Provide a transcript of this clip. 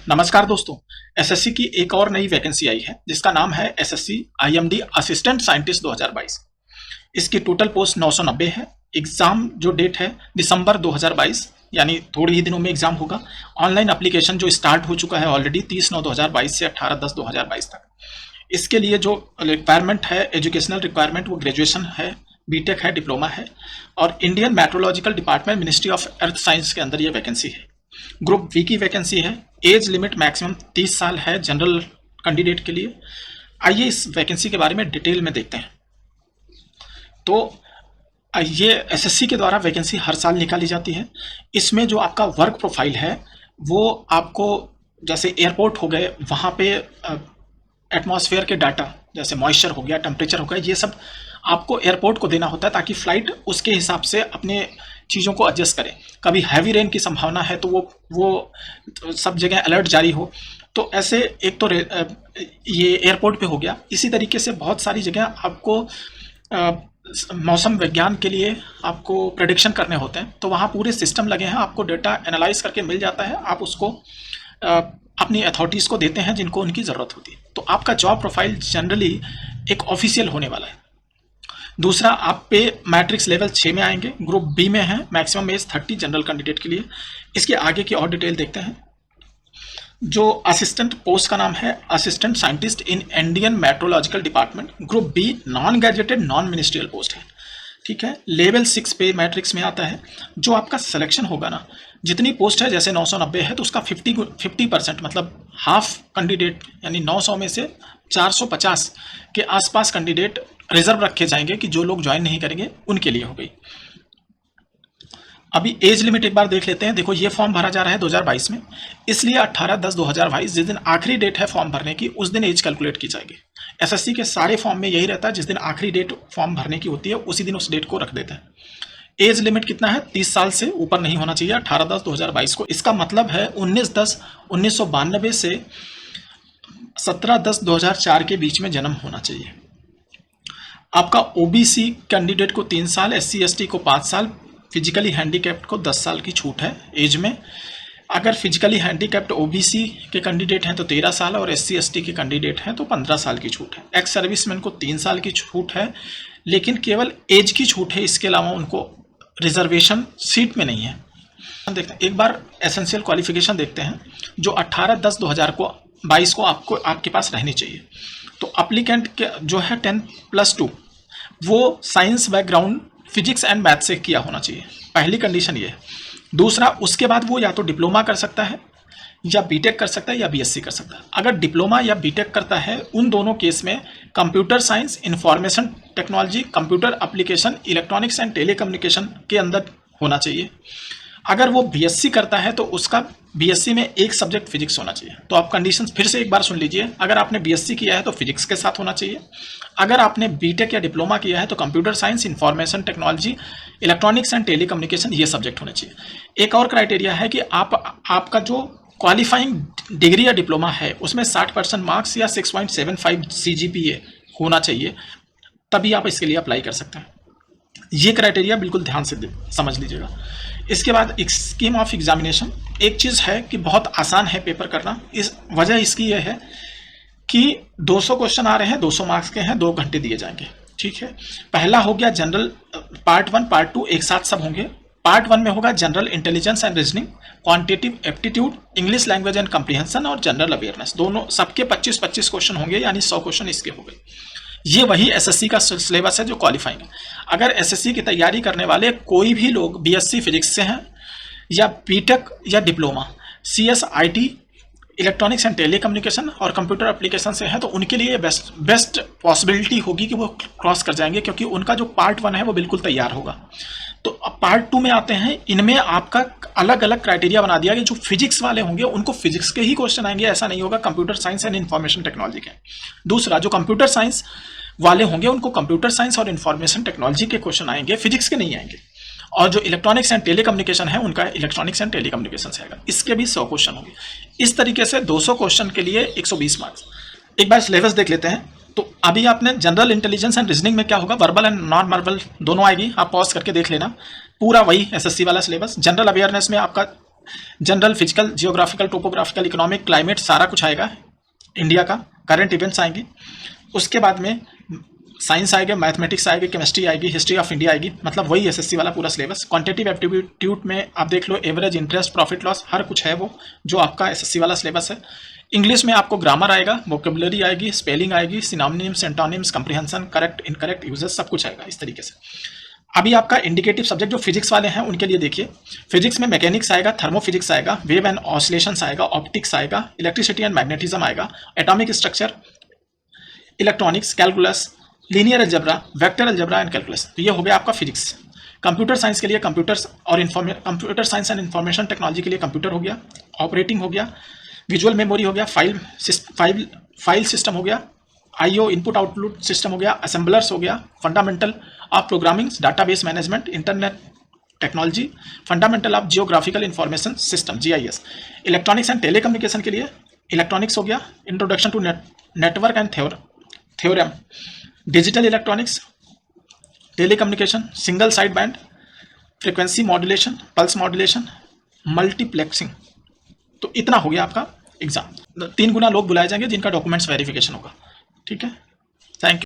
नमस्कार दोस्तों। एसएससी की एक और नई वैकेंसी आई है जिसका नाम है एसएससी आईएमडी असिस्टेंट साइंटिस्ट 2022। इसकी टोटल पोस्ट 990 है। एग्जाम जो डेट है दिसंबर 2022, यानी थोड़े ही दिनों में एग्जाम होगा। ऑनलाइन एप्लीकेशन जो स्टार्ट हो चुका है ऑलरेडी 30/9/2022 से 18/10/2022 तक। इसके लिए जो रिक्वायरमेंट है, एजुकेशनल रिक्वायरमेंट, वो ग्रेजुएशन है, बीटेक है, डिप्लोमा है और Indian meteorological department ministry of earth science के अंदर ये वैकेंसी है। ग्रुप बी की वैकेंसी है। एज लिमिट मैक्सिमम 30 साल है जनरल कैंडिडेट के लिए। आइए इस वैकेंसी के बारे में डिटेल में देखते हैं। तो ये एसएससी के द्वारा वैकेंसी हर साल निकाली जाती है। इसमें जो आपका वर्क प्रोफाइल है वो आपको, जैसे एयरपोर्ट हो गए, वहाँ पे एटमॉस्फेयर के डाटा जैसे मॉइस्चर हो गया, टेम्परेचर हो गया, ये सब आपको एयरपोर्ट को देना होता है ताकि फ्लाइट उसके हिसाब से अपने चीज़ों को एडजस्ट करे। कभी हैवी रेन की संभावना है तो वो सब जगह अलर्ट जारी हो। तो ऐसे एक तो ये एयरपोर्ट पे हो गया। इसी तरीके से बहुत सारी जगह आपको मौसम विज्ञान के लिए आपको प्रेडिक्शन करने होते हैं, तो वहाँ पूरे सिस्टम लगे हैं, आपको डेटा एनालाइज करके मिल जाता है, आप उसको अपनी अथॉरिटीज़ को देते हैं जिनको उनकी ज़रूरत होती है। तो आपका जॉब प्रोफाइल जनरली एक ऑफिशियल होने वाला है। दूसरा, आप पे मैट्रिक्स लेवल 6 में आएंगे, ग्रुप बी में है, मैक्सिमम एज 30 जनरल कैंडिडेट के लिए। इसके आगे की और डिटेल देखते हैं। जो असिस्टेंट पोस्ट का नाम है assistant scientist in Indian meteorological department, group B, non graduated non ministerial post है। ठीक है, लेवल 6 पे मैट्रिक्स में आता है। जो आपका सिलेक्शन होगा ना, जितनी पोस्ट है, जैसे 990 है तो उसका 50% मतलब हाफ कैंडिडेट, यानी 900 में से 450 के आसपास कैंडिडेट रिजर्व रखे जाएंगे कि जो लोग ज्वाइन नहीं करेंगे उनके लिए हो गई। अभी एज लिमिट एक बार देख लेते हैं। देखो, ये फॉर्म भरा जा रहा है 2022 में, इसलिए 18/10/2022 जिस दिन आखिरी डेट है फॉर्म भरने की, उस दिन एज कैलकुलेट की जाएगी। एसएससी के सारे फॉर्म में यही रहता है, जिस दिन आखिरी डेट फॉर्म भरने की होती है उसी दिन उस डेट को रख देते हैं। एज लिमिट कितना है? 30 साल से ऊपर नहीं होना चाहिए 18/10/2022 को। इसका मतलब है 19/10/1992 से 17/10/2004 के बीच में जन्म होना चाहिए। आपका ओबीसी कैंडिडेट को 3 साल, एससी एसटी को 5 साल, फिजिकली हैंडीकैप्ड को 10 साल की छूट है एज में। अगर फिजिकली हैंडीकैप्ड ओबीसी के कैंडिडेट हैं तो 13 साल और एससी एसटी के कैंडिडेट हैं तो 15 साल की छूट है। एक्स सर्विसमैन को 3 साल की छूट है, लेकिन केवल एज की छूट है, इसके अलावा उनको रिजर्वेशन सीट में नहीं है। देखते हैं एक बार एसेंशियल क्वालिफिकेशन देखते हैं, जो 18/10/2022 को आपके पास रहनी चाहिए। तो एप्लीकेंट के जो है 10+2 वो science background physics and math से किया होना चाहिए, पहली कंडीशन ये है। दूसरा, उसके बाद वो या तो डिप्लोमा कर सकता है या बीटेक कर सकता है या बीएससी कर सकता है। अगर डिप्लोमा या बीटेक करता है, उन दोनों केस में computer science, information technology, computer application, electronics and telecommunication के अंदर होना चाहिए। अगर वो बीएससी करता है तो उसका बीएससी में एक सब्जेक्ट फिजिक्स होना चाहिए। तो आप कंडीशंस फिर से एक बार सुन लीजिए। अगर आपने बीएससी किया है तो फिजिक्स के साथ होना चाहिए। अगर आपने बीटेक या डिप्लोमा किया है तो computer science, information technology, electronics and telecommunication, ये सब्जेक्ट होने चाहिए। एक और क्राइटेरिया है कि आपका जो क्वालिफाइंग डिग्री या डिप्लोमा है उसमें 60% मार्क्स या 6.75 सीजीपीए होना चाहिए, तभी आप इसके लिए अप्लाई कर सकते हैं। ये क्राइटेरिया बिल्कुल ध्यान से समझ लीजिएगा। इसके बाद स्कीम ऑफ एग्जामिनेशन एक चीज़ है कि बहुत आसान है पेपर करना। इस वजह इसकी यह है कि 200 क्वेश्चन आ रहे हैं, 200 मार्क्स के हैं, 2 घंटे दिए जाएंगे। ठीक है, पहला हो गया जनरल, पार्ट 1 पार्ट 2 एक साथ सब होंगे। पार्ट 1 में होगा general intelligence and reasoning, quantitative aptitude, English language and comprehension और जनरल अवेयरनेस। दोनों सबके 25-25 क्वेश्चन होंगे, यानी 100 क्वेश्चन इसके हो गए। ये वही एसएससी का सिलेबस है जो क्वालिफाइंग है। अगर एसएससी की तैयारी करने वाले कोई भी लोग बीएससी फिजिक्स से हैं या बीटेक या diploma, CS, IT, electronics and telecommunication और कंप्यूटर एप्लीकेशन से हैं, तो उनके लिए बेस्ट पॉसिबिलिटी होगी कि वो क्रॉस कर जाएंगे, क्योंकि उनका जो पार्ट 1 है वो बिल्कुल तैयार होगा। तो अब पार्ट 2 में आते हैं। इनमें आपका अलग अलग क्राइटेरिया बना दिया कि जो फिजिक्स वाले होंगे उनको फिजिक्स के ही क्वेश्चन आएंगे, ऐसा नहीं होगा computer science and information technology के। दूसरा, जो कंप्यूटर साइंस वाले होंगे उनको कंप्यूटर साइंस और इंफॉर्मेशन टेक्नोलॉजी के क्वेश्चन आएंगे, फिजिक्स के नहीं आएंगे। और जो इलेक्ट्रॉनिक्स एंड टेलीकम्युनिकेशन है उनका इलेक्ट्रॉनिक्स एंड टेलीकम्युनिकेशन से आएगा, इसके भी 100 क्वेश्चन होंगे। इस तरीके से 200 क्वेश्चन के लिए 120 मार्क्स। एक बार सिलेबस देख लेते हैं। तो अभी आपने जनरल इंटेलिजेंस एंड रीजनिंग में क्या होगा, वर्बल एंड नॉन वर्बल दोनों आएगी, आप पॉज करके देख लेना। पूरा वही एसएससी वाला सिलेबस। जनरल अवेयरनेस में आपका general, physical, geographical, topographical, economic, climate, सारा कुछ आएगा इंडिया का, करंट इवेंट्स आएंगे। उसके बाद में साइंस आएगा, मैथमेटिक्स आएगी, केमिस्ट्री आएगी, हिस्ट्री ऑफ इंडिया आएगी, मतलब वही एसएससी वाला पूरा सिलेबस। क्वांटिटेटिव एप्टीट्यूड में आप देख लो, एवरेज, इंटरेस्ट, प्रॉफिट लॉस, हर कुछ है वो जो आपका एसएससी वाला सिलेबस है। इंग्लिश में आपको ग्रामर आएगा, वोकेबुलरी आएगी, स्पेलिंग आएगी, synonyms, antonyms, comprehension, correct incorrect uses, सब कुछ आएगा इस तरीके से। अभी आपका इंडिकेटिव सब्जेक्ट जो फिजिक्स वाले हैं उनके लिए देखिए, फिजिक्स में मैकेनिक्स आएगा, थर्मोफिजिक्स आएगा, वेव एंड ऑसिलेशंस आएगा, ऑप्टिक्स आएगा, इलेक्ट्रिसिटी एंड मैग्नेटिज्म आएगा, atomic structure, electronics, calculus, linear algebra, vector algebra and calculus. तो ये हो गया आपका फिजिक्स। कंप्यूटर साइंस के लिए कंप्यूटर्स और computer science and information technology के लिए कंप्यूटर हो गया, ऑपरेटिंग हो गया, विजुअल मेमोरी हो गया, फाइल सिस्टम हो गया, आईओ इनपुट आउटपुट सिस्टम हो गया, असेंबलर्स हो गया, fundamental of programming, database management, internet technology, fundamental of geographical information system, GIS. Electronics and telecommunication के लिए इलेक्ट्रॉनिक्स हो गया, introduction to network and theorem, digital electronics, telecommunication, single side band, frequency modulation, pulse modulation, multiplexing. तो इतना हो गया आपका exam. 3 गुना लोग बुलाए जाएंगे जिनका डॉक्यूमेंट्स वेरिफिकेशन होगा। ठीक है, थैंक यू।